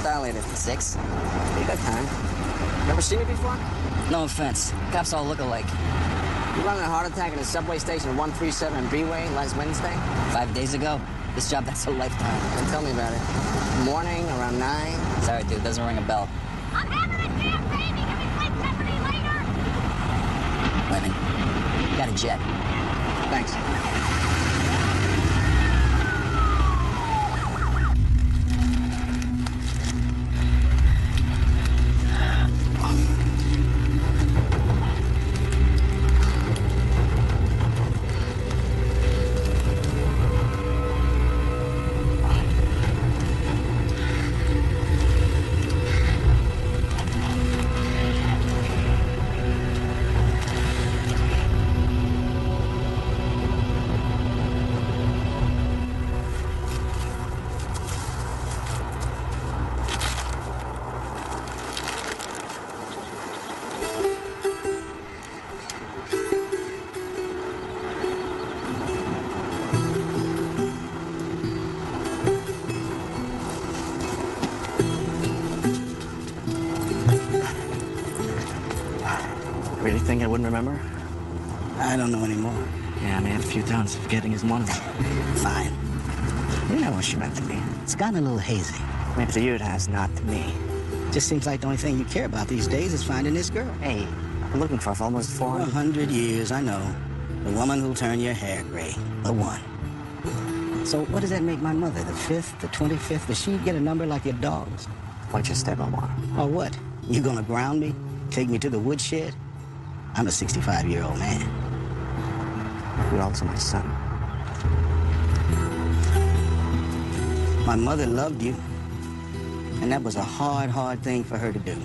dilated for 6. Pretty good time. Never seen me before? No offense. Cops all look alike. You running a heart attack at a subway station at 137 B-Way last Wednesday? 5 days ago. This job, that's a lifetime. Well, tell me about it. Morning, around 9? Sorry, dude. Doesn't ring a bell. I'm having a jam, baby. Can we play Jeopardy later? Women. Got a jet. Thanks. Really think I wouldn't remember? I don't know anymore. Yeah, I may have a few times. Forgetting is one of them. Fine. You know what she meant to be. It's gotten a little hazy. Maybe to you it has, not to me. Just seems like the only thing you care about these days is finding this girl. Hey, I've been looking for almost 400. 100 years, I know. The woman who'll turn your hair gray. The one. So what does that make my mother? The 5th, the 25th? Does she get a number like your dogs? Why don't you step on one? Or what? You gonna ground me? Take me to the woodshed? I'm a 65-year-old man. You're also my son. My mother loved you, and that was a hard, hard thing for her to do.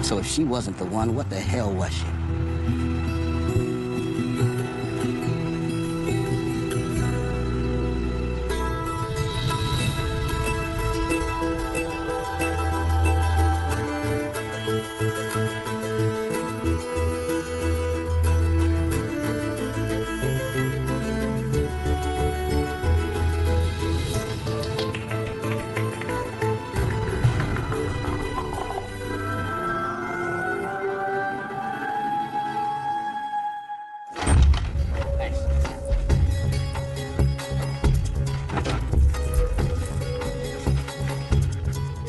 So if she wasn't the one, what the hell was she?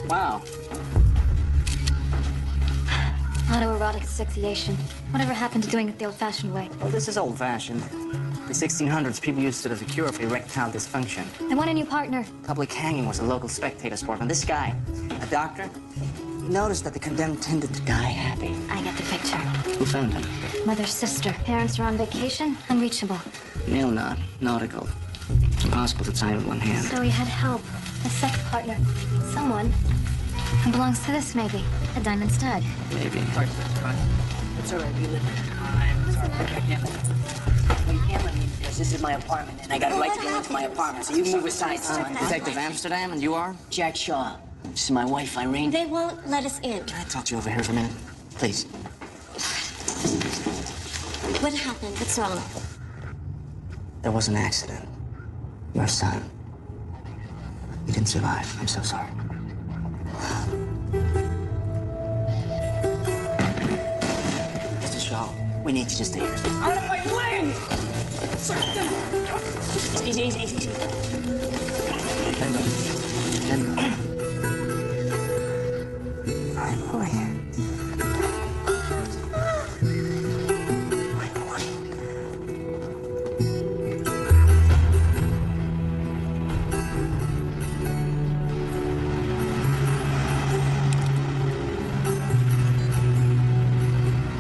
Wow. Autoerotic asphyxiation. Whatever happened to doing it the old-fashioned way? Well, this is old-fashioned. The 1600s, people used it as a cure for erectile dysfunction. I want a new partner. Public hanging was a local spectator sport. And this guy, a doctor, he noticed that the condemned tended to die happy. I get the picture. Who found him? Mother's sister. Parents are on vacation. Unreachable. Nail knot, nautical. Impossible to tie with one hand. So he had help. A sex partner. Someone who belongs to this, maybe. A diamond stud. Maybe. It's all right. We live in time. It's all right. I can't let you can't let me do this. This is my apartment, and I got a right to go into my apartment, so you move aside, son. Detective Amsterdam, and you are? Jack Shaw. This is my wife, Irene. They won't let us in. Can I talk to you over here for a minute? Please. What happened? What's wrong? There was an accident. Your son. He didn't survive. I'm so sorry. Mr. Shaw, we need you to stay here. Out of my way! Easy, easy, easy. Ken. My boy. My boy.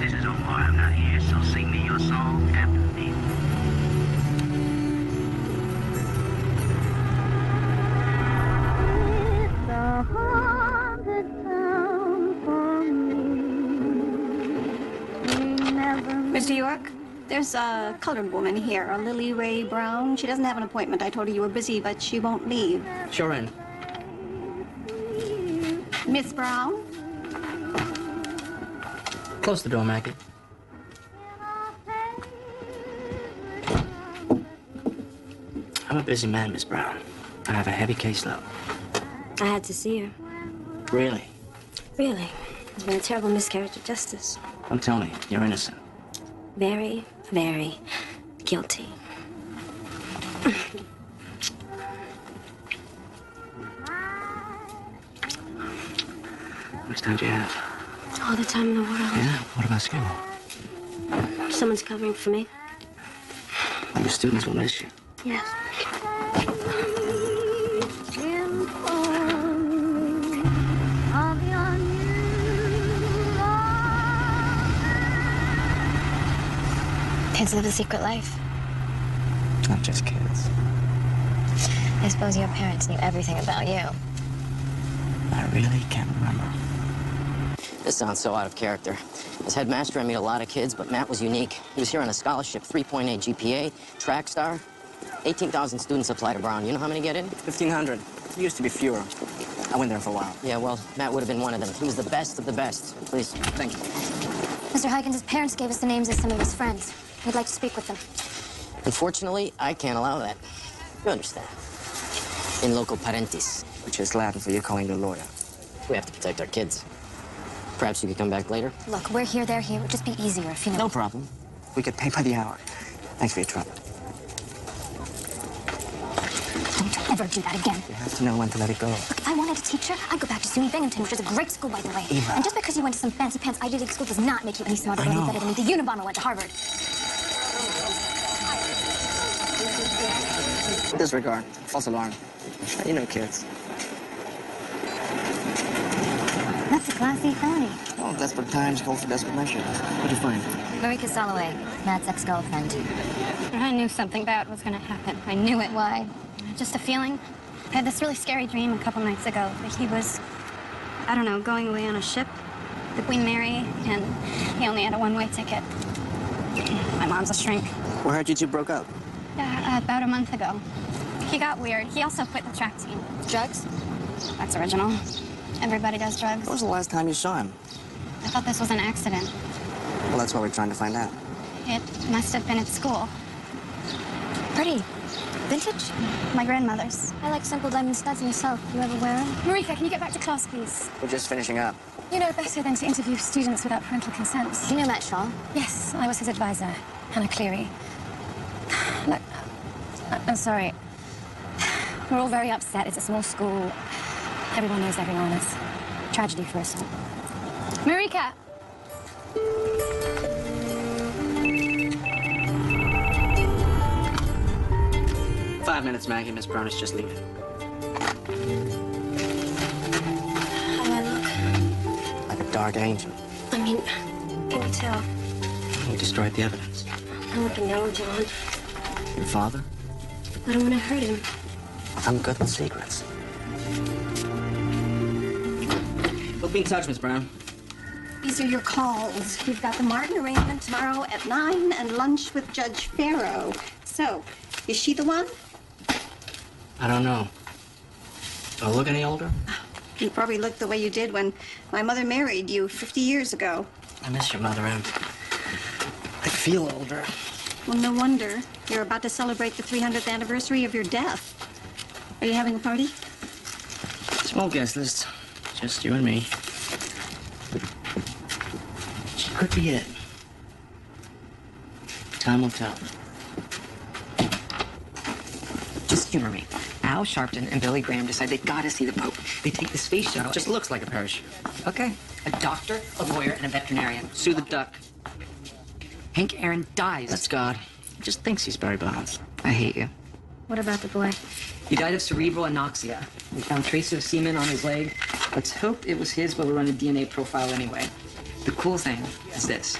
This is Omar. I'm not here, so sing me your song after me. Mr. York, there's a colored woman here, a Lily Ray Brown. She doesn't have an appointment. I told her you were busy, but she won't leave. Sure in. Miss Brown? Close the door, Maggie. I'm a busy man, Miss Brown. I have a heavy caseload. I had to see her. Really? Really. It's been a terrible miscarriage of justice. Don't tell me. You're innocent. Very, very guilty. How much time do you have? All the time in the world. Yeah? What about school? Someone's covering for me. Your students will miss you. Yes. Kids live a secret life. Not just kids. I suppose your parents knew everything about you. I really can't remember. This sounds so out of character. As headmaster, I meet a lot of kids, but Matt was unique. He was here on a scholarship, 3.8 GPA, track star. 18,000 students apply to Brown. You know how many get in? 1,500. It used to be fewer. I went there for a while. Yeah, well, Matt would have been one of them. He was the best of the best. Please. Thank you. Mr. Huygens' parents gave us the names of some of his friends. We'd like to speak with them. Unfortunately, I can't allow that. You understand. In loco parentis. Which is Latin for you calling the lawyer. We have to protect our kids. Perhaps you could come back later? Look, we're here, they're here. It would just be easier if you know. No problem. We could pay by the hour. Thanks for your trouble. Don't ever do that again. You have to know when to let it go. Look, if I wanted a teacher, I'd go back to SUNY Binghamton, which is a great school, by the way. Eva. And just because you went to some fancy pants Ivy League school does not make you any smarter or any better than me. The Unabomber went to Harvard. Disregard. False alarm. You know kids. That's a Class C felony. Oh, desperate times call for desperate measures. What'd you find? Marika Soloway, Matt's ex-girlfriend. I knew something bad was going to happen. I knew it. Why? Just a feeling. I had this really scary dream a couple nights ago that he was, I don't know, going away on a ship, the Queen Mary, and he only had a one-way ticket. My mom's a shrink. Where heard you two broke up? About a month ago. He got weird. He also quit the track team. Drugs? That's original. Everybody does drugs. When was the last time you saw him? I thought this was an accident. Well, that's what we're trying to find out. It must have been at school. Pretty. Vintage? My grandmother's. I like simple diamond studs myself. You ever wear them? Marika, can you get back to class, please? We're just finishing up. You know better than to interview students without parental consent. You know Matt Shaw? Yes, I was his advisor, Hannah Cleary. Look, I'm sorry. We're all very upset. It's a small school. Everyone knows everyone. It's a tragedy for us all. Marika! 5 minutes, Maggie. Miss Brown is just leaving. How do I look? Like a dark angel. I mean, can you tell? We destroyed the evidence. I want to know, John. Your father? I don't want to hurt him. I'm good with secrets. We'll be in touch, Miss Brown. These are your calls. We've got the Martin arraignment tomorrow at 9 and lunch with Judge Farrow. So, is she the one? I don't know. Do I look any older? You probably look the way you did when my mother married you 50 years ago. I miss your mother, Em. I feel older. Well, no wonder. You're about to celebrate the 300th anniversary of your death. Are you having a party? Small guest list. Just you and me. She could be it. Time will tell. Just humor me. Al Sharpton and Billy Graham decide they gotta see the Pope. They take the space shuttle. Just looks like a parachute. Okay. A doctor, a lawyer, and a veterinarian. Sue the duck. Hank Aaron dies. That's God. He just thinks he's Barry Bonds. I hate you. What about the boy? He died of cerebral anoxia. We found traces of semen on his leg. Let's hope it was his, but we'll run a DNA profile anyway. The cool thing is this.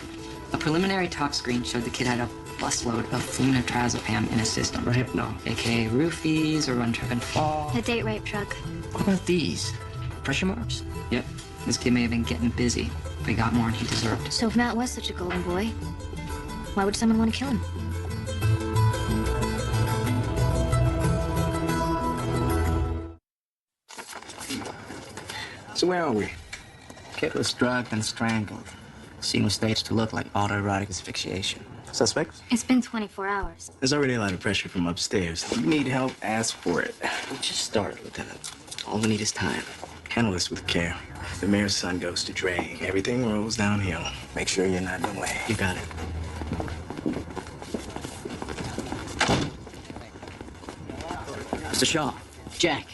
A preliminary tox screen showed the kid had a busload of flunitrazepam in his system. Or hypno. AKA roofies or untriven fall. A date rape drug. What about these? Pressure marks? Yep. This kid may have been getting busy, but he got more than he deserved. So if Matt was such a golden boy, why would someone want to kill him? So where are we? Kid was drugged and strangled. Scene was staged to look like autoerotic asphyxiation. Suspect? It's been 24 hours. There's already a lot of pressure from upstairs. If you need help, ask for it. We just started, Lieutenant. All we need is time. Handle this with care. The mayor's son goes to Dre. Everything rolls downhill. Make sure you're not in the way. You got it. Mr. Shaw, Jack.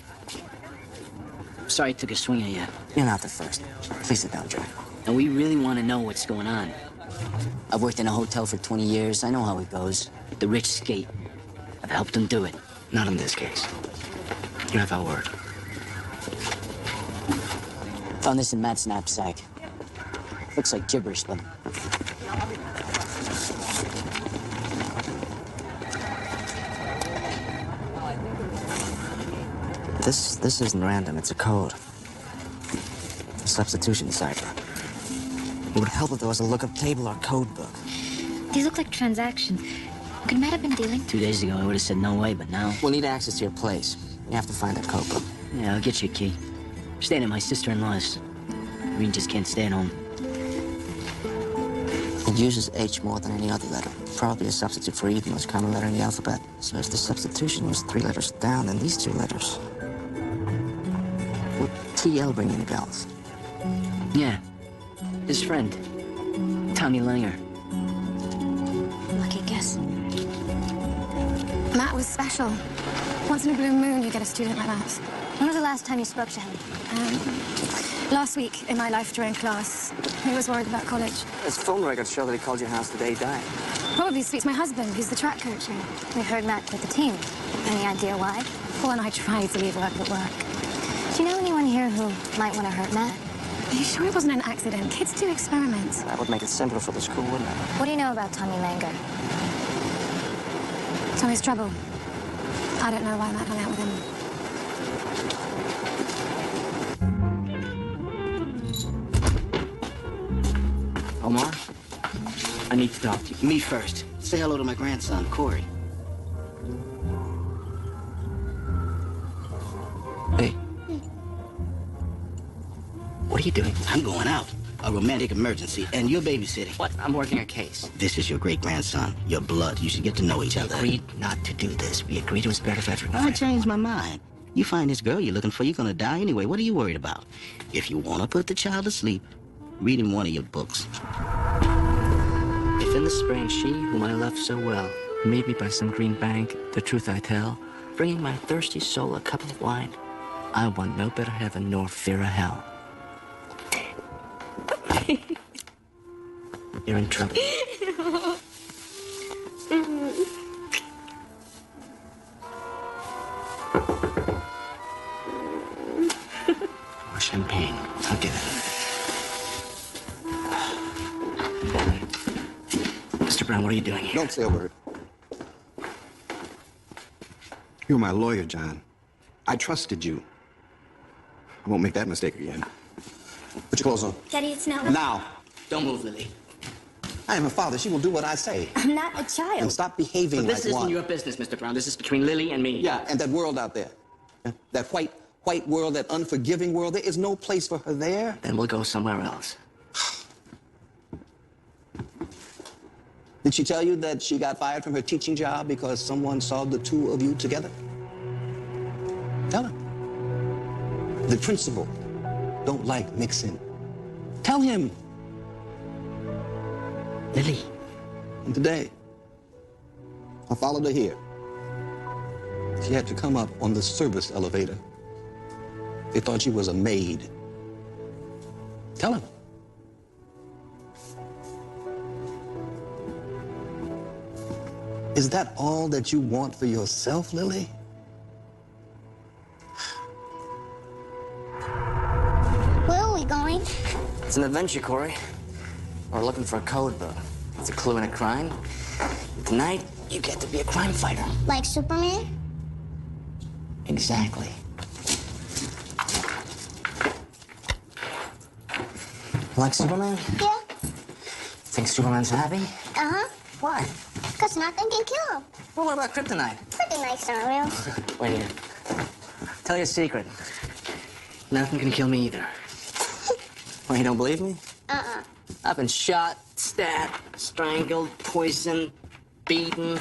Sorry I took a swing at you. You're not the first. Please sit down, Jack. And we really want to know what's going on. I've worked in a hotel for 20 years. I know how it goes. The rich skate. I've helped them do it. Not in this case. You have our word. Found this in Matt's knapsack. Looks like gibberish, but... This isn't random. It's a code. A substitution cipher. It would help if there was a lookup table or code book. These look like transactions. Could Matt have been dealing? 2 days ago, I would have said no way, but now... We'll need access to your place. You have to find that code book. Yeah, I'll get you a key. I'm staying at my sister-in-law's. Green just can't stay at home. It uses H more than any other letter. Probably a substitute for E, the most common letter in the alphabet. So if the substitution was 3 letters down, then these 2 letters... Would TL ring any bells? Yeah. His friend. Tommy Langer. Lucky guess. Matt was special. Once in a blue moon, you get a student like that. When was the last time you spoke to him? Last week, in my life during class, he was worried about college. His phone records show that he called your house the day he died. Probably suits my husband, who's the track coach here. We heard Matt quit the team. Any idea why? Paul and I tried to leave work at work. Do you know anyone here who might want to hurt Matt? Are you sure it wasn't an accident? Kids do experiments. That would make it simpler for the school, wouldn't it? What do you know about Tommy Langer? Tommy's trouble. I don't know why Matt hung out with him. Omar, I need to talk to you. Me first. Say hello to my grandson, Corey. Hey. What are you doing? I'm going out. A romantic emergency, and you're babysitting. What? I'm working a case. This is your great-grandson. Your blood. You should get to know each other. We agreed not to do this. We agreed it was better for everyone. I changed my mind. You find this girl you're looking for, you're gonna die anyway. What are you worried about? If you want to put the child to sleep, read him one of your books. If in the spring she, whom I loved so well, meet me by some green bank, the truth I tell, bringing my thirsty soul a cup of wine, I want no better heaven nor fear of hell. You're in trouble. More champagne. I'll get it. Mr. Brown, what are you doing here? Don't say a word. You're my lawyer, John. I trusted you. I won't make that mistake again. Put your clothes on. Daddy, it's now. Now. Don't move, Lily. I am a father. She will do what I say. I'm not a child. And stop behaving But this like isn't one. your business, Mr. Brown. This is between Lily and me. Yeah, and that world out there. That white world, that unforgiving world. There is no place for her there. Then we'll go somewhere else. Did she tell you that she got fired from her teaching job because someone saw the two of you together? Tell her. The principal don't like mixing. Tell him. Lily. And today, I followed her here. She had to come up on the service elevator. They thought she was a maid. Tell him. Is that all that you want for yourself, Lily? Where are we going? It's an adventure, Corey. We're looking for a code book. It's a clue in a crime. Tonight, you get to be a crime fighter. Like Superman? Exactly. Like Superman? Yeah. Think Superman's happy? Uh-huh. Why? Because nothing can kill him. Well, what about kryptonite? Kryptonite's not real. Wait here. Tell you a secret. Nothing can kill me either. Well, you don't believe me? Uh-uh. I've been shot, stabbed, strangled, poisoned, beaten.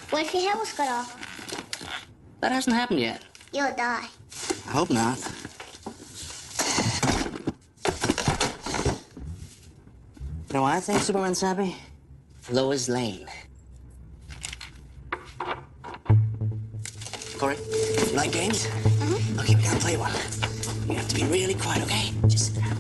What if your head was cut off? That hasn't happened yet. You'll die. I hope not. You know why I think Superman's happy? Lois Lane. Corey, you like games? Mm-hmm. Okay, we gotta play one. You have to be really quiet, okay? Just sit down.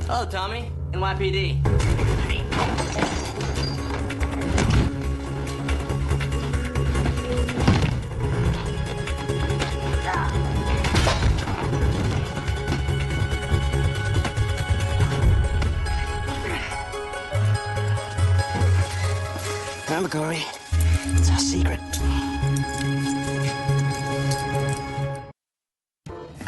Hello, Tommy. NYPD. Remember, Corey, it's our secret.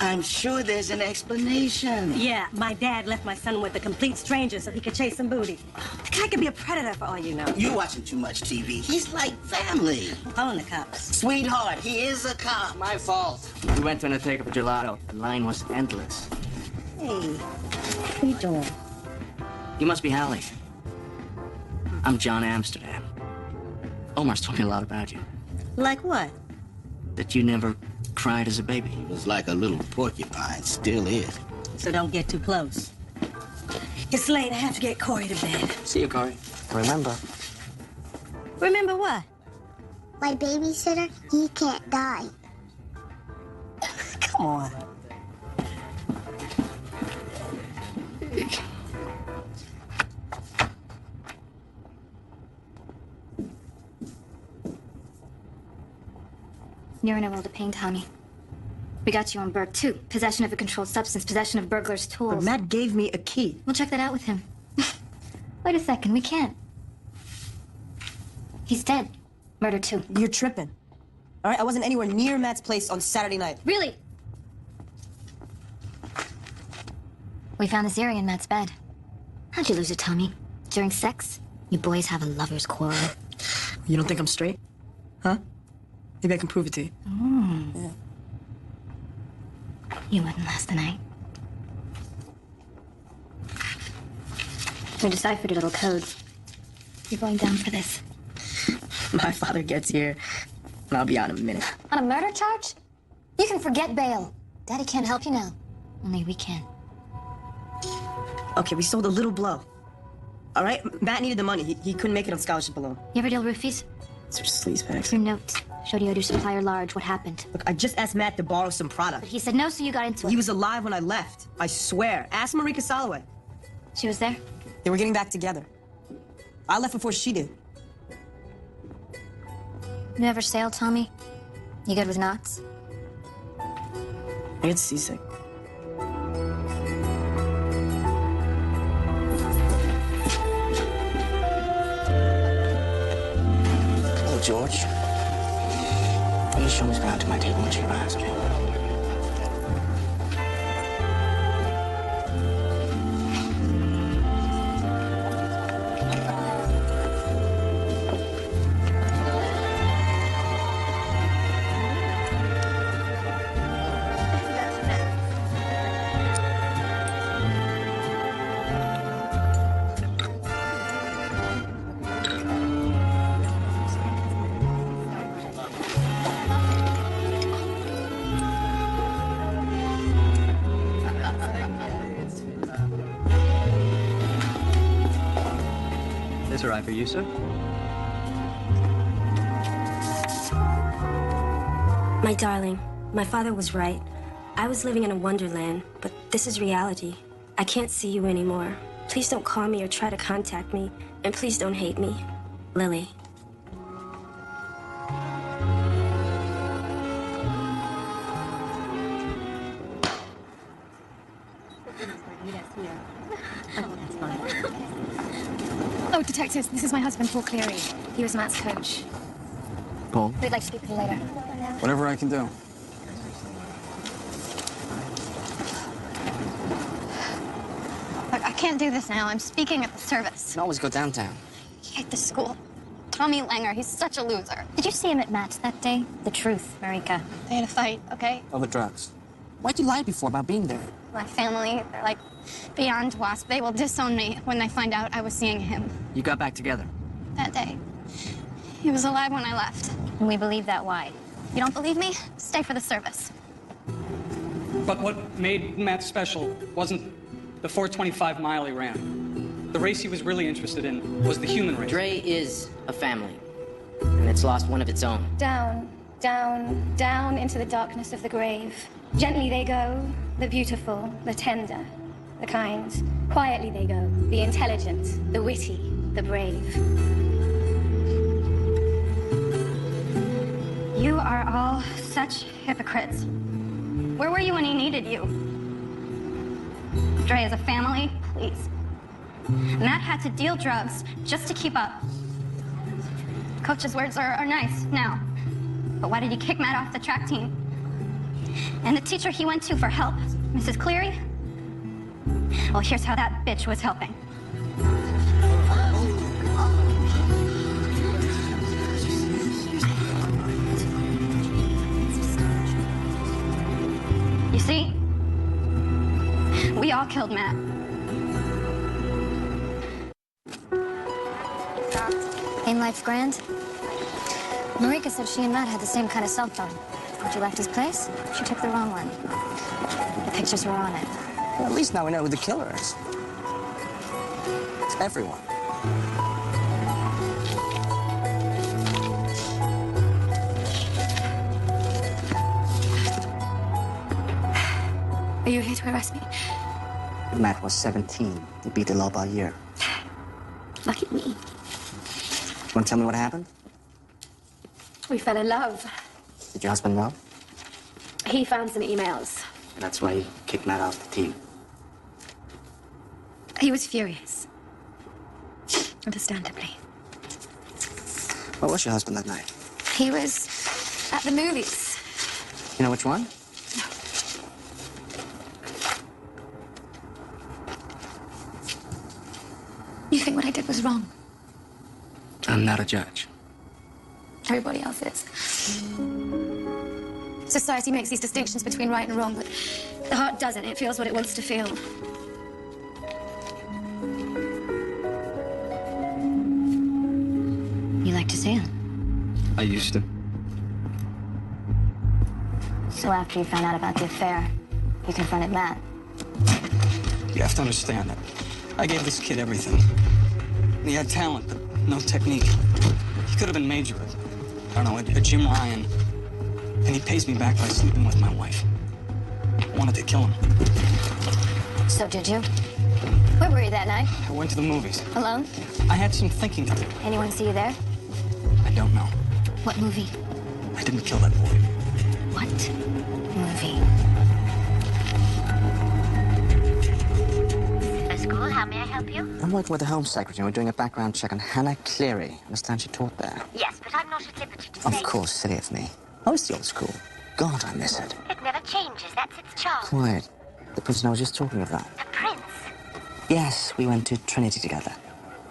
I'm sure there's an explanation. Yeah, my dad left my son with a complete stranger so he could chase some booty. The guy could be a predator for all you know. You're watching too much TV. He's like family. Calling the cops. Sweetheart, he is a cop. My fault. We went to undertake for gelato. The line was endless. Hey, what are you doing? You must be Hallie. I'm John Amsterdam. Omar's told me a lot about you. Like what? That you never cried as a baby. He was like a little porcupine, still is. So don't get too close. It's late. I have to get Corey to bed. See you, Corey. Remember. Remember what? My babysitter, he can't die. Come on. You're in a world of pain, Tommy. We got you on Burke, too. Possession of a controlled substance, possession of burglar's tools. But Matt gave me a key. We'll check that out with him. Wait a second, we can't. He's dead. Murder, too. You're tripping. All right, I wasn't anywhere near Matt's place on Saturday night. Really? We found this area in Matt's bed. How'd you lose it, Tommy? During sex? You boys have a lover's quarrel. You don't think I'm straight? Huh? Maybe I can prove it to you. Yeah. You wouldn't last the night. We deciphered your little codes. You're going down for this. My father gets here, and I'll be out in a minute. On a murder charge? You can forget bail. Daddy can't help you now. Only we can. Okay, we sold a little blow. All right? Matt needed the money. He couldn't make it on scholarship alone. You ever deal roofies? These are sleaze bags. Your note showed you owed your supplier large. What happened? Look, I just asked Matt to borrow some product. But he said no, so you got into it. He was alive when I left. I swear. Ask Marika Soloway. She was there? They were getting back together. I left before she did. You ever sailed, Tommy? You good with knots? I get seasick. Hello, George. Will you show me around to my table when she arrives, okay? This all right for you, sir? My darling, my father was right. I was living in a wonderland, but this is reality. I can't see you anymore. Please don't call me or try to contact me, and please don't hate me. Lily. Oh, detectives, this is my husband, Paul Cleary. He was Matt's coach. Paul? We'd like to speak with you later. Whatever I can do. can't do this now. I'm speaking at the service. You can always go downtown. He hate the school. Tommy Langer, he's such a loser. Did you see him at Matt's that day? The truth, Marika. They had a fight, okay? Over drugs. Why'd you lie before about being there? My family, they're like beyond wasp. They will disown me when they find out I was seeing him You got back together. that day. He was alive when I left. And we believe that. Why? You don't believe me? Stay for the service. But what made Matt special wasn't the 425 mile he ran. The race he was really interested in was the human race. Dre is a family, and it's lost one of its own. Down, down, down into the darkness of the grave. Gently they go, the beautiful, the tender, the kind. Quietly they go, the intelligent, the witty, the brave. You are all such hypocrites. Where were you when he needed you? Dre as a family, please. Matt had to deal drugs just to keep up. Coach's words are nice now, but why did he kick Matt off the track team? And the teacher he went to for help, Mrs. Cleary? Well, here's how that bitch was helping. You see? We all killed Matt. Ain't life grand? Marika said she and Matt had the same kind of cell phone. When she left his place, she took the wrong one. The pictures were on it. Well, at least now we know who the killer is. It's everyone. Are you here to arrest me? Matt was 17. He beat the law by a year. Lucky me. You want to tell me what happened? We fell in love. Did your husband know? He found some emails. And that's why he kicked Matt off the team. He was furious. Understandably. Where was your husband that night? He was at the movies. You know which one? You think what I did was wrong? I'm not a judge. Everybody else is. Society makes these distinctions between right and wrong, but the heart doesn't. It feels what it wants to feel. You like to sail? I used to. So after you found out about the affair, you confronted Matt. You have to understand that I gave this kid everything. He had talent, but no technique. He could have been major, I don't know, a Jim Ryan. And he pays me back by sleeping with my wife. I wanted to kill him. So did you? Where were you that night? I went to the movies. Alone? I had some thinking to do. Anyone see you there? I don't know. What movie? I didn't kill that boy. What movie? School, how may I help you? I'm working with the Home Secretary. We're doing a background check on Hannah Cleary. I understand she taught there. Yes, but I'm not at liberty to say. Of course, silly of me. Oh, it's the old school. God, I miss it. It never changes. That's its charm. Quiet. The prince and I was just talking of that. The prince? Yes, we went to Trinity together.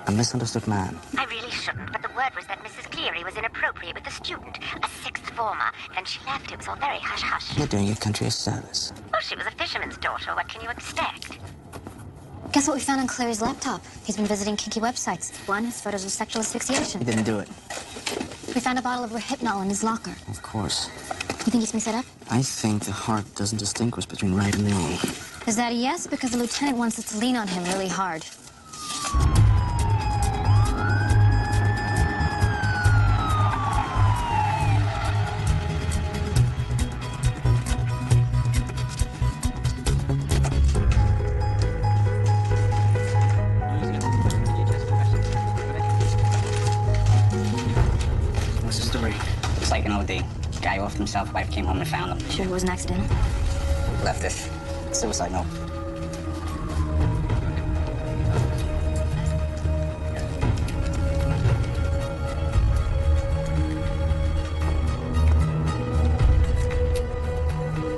A misunderstood man. I really shouldn't, but the word was that Mrs. Cleary was inappropriate with a student, a sixth former. Then she left. It was all very hush-hush. You're doing your country a service. Oh, she was a fisherman's daughter. What can you expect? Guess what we found on Clary's laptop? He's been visiting kinky websites. One is photos of sexual asphyxiation. He didn't do it. We found a bottle of Rohypnol in his locker. Of course. You think he's been set up? I think the heart doesn't distinguish between right and wrong. Is that a yes? Because the lieutenant wants us to lean on him really hard. What's the story? It's like an OD. Guy offed himself, wife came home and found him. Sure it wasn't accidental? Left it. Suicide note.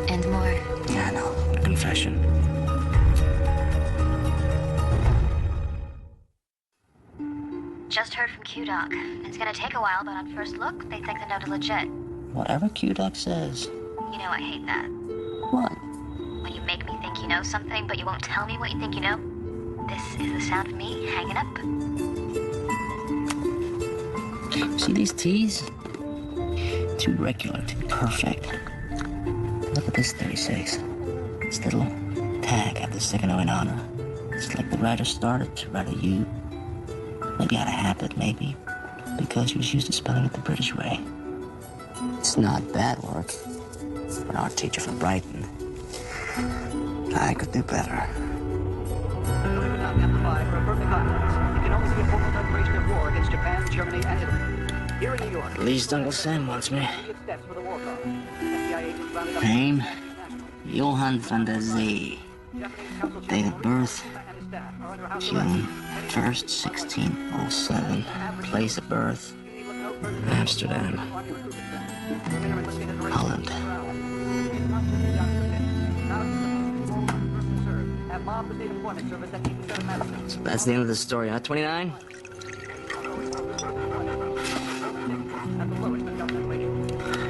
And more. Yeah, I know. A confession. Q-Doc. It's gonna take a while, but on first look, they think the note is legit. Whatever Q-Doc says. You know I hate that. What? When you make me think you know something, but you won't tell me what you think you know. This is the sound of me hanging up. See these T's? Too regular, too perfect. Look at this 36. This little tag after the second O in honor. It's like the writer started to write a U. Maybe out of habit, maybe. Because he was used to spelling it the British way. It's not bad work. An art teacher from Brighton. I could do better. At least Uncle Sam wants me. Name, Johann van der Zee. Date of birth, June 1st, 1607. Place of birth, Amsterdam, Holland. So that's the end of the story, huh? 29?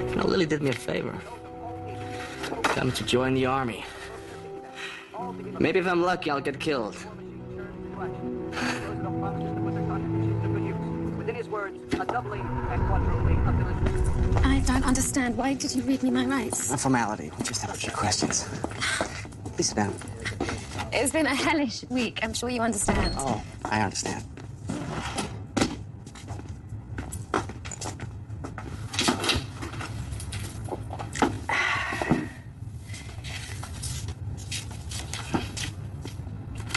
You know, Lily did me a favor. Got me to join the army. Maybe if I'm lucky, I'll get killed. I don't understand. Why did you read me my rights? A formality. We just have a few questions. Please sit down. It's been a hellish week. I'm sure you understand. Oh, I understand.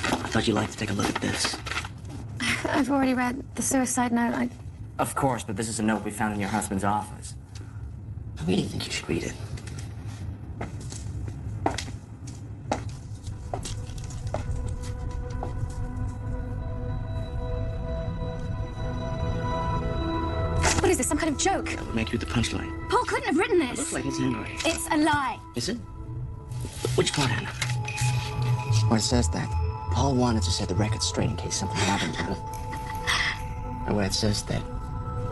I thought you'd like to take a look at this. I've already read the suicide note. Of course, but this is a note we found in your husband's office. I really think you should read it. What is this, some kind of joke? That would make you the punchline. Paul couldn't have written It this. looks like his handwriting. It's a lie. Is it? Which part, Anna? Where it says that Paul wanted to set the record straight in case something happened to him. And where it says that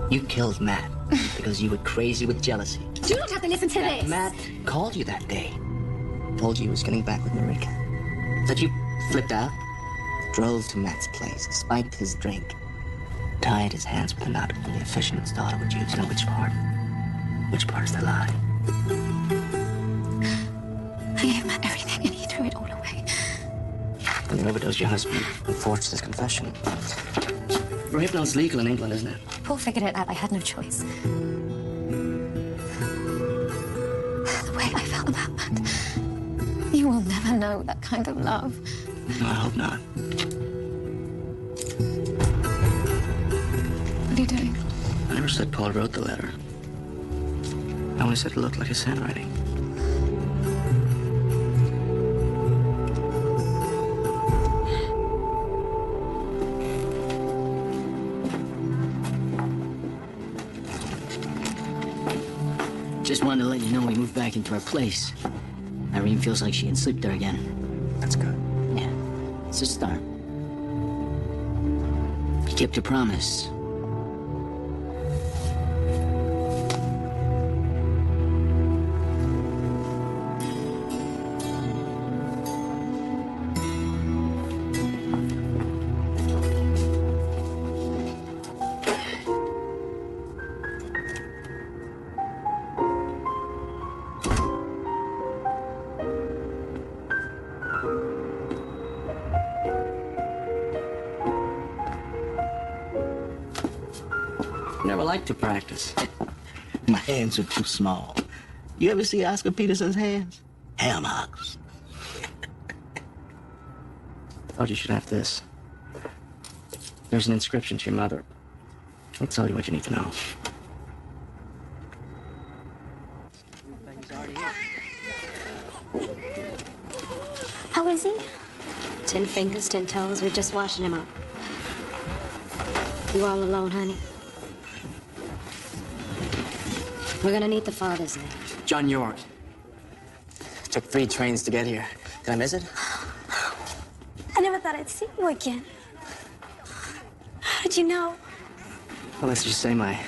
you killed Matt because you were crazy with jealousy. You don't have to listen to this. Matt called you that day. Told you he was getting back with Marika. That you flipped out, drove to Matt's place, spiked his drink, tied his hands with a knot when the officiant's daughter would use. You know which part? Which part is the lie? I gave Matt everything and he threw it all away. Then you overdosed your husband and forged his confession. Hypno's legal in England, isn't it? Paul figured it out. I had no choice. The way I felt about Matt. You will never know that kind of love. No, I hope not. What are you doing? I never said Paul wrote the letter. I only said it looked like his handwriting. Just wanted to let you know we moved back into our place. Irene feels like she can sleep there again. That's good. Yeah, it's a start. You kept your promise. Never liked to practice. My hands are too small. You ever see Oscar Peterson's hands? Hair marks. Thought you should have this. There's an inscription to your mother. I'll tell you what you need to know. How is he? 10 fingers, 10 toes. We're just washing him up. You all alone, honey? We're gonna need the father's name. John York. Took 3 trains to get here. Did I miss it? I never thought I'd see you again. How did you know? Well, let's just say my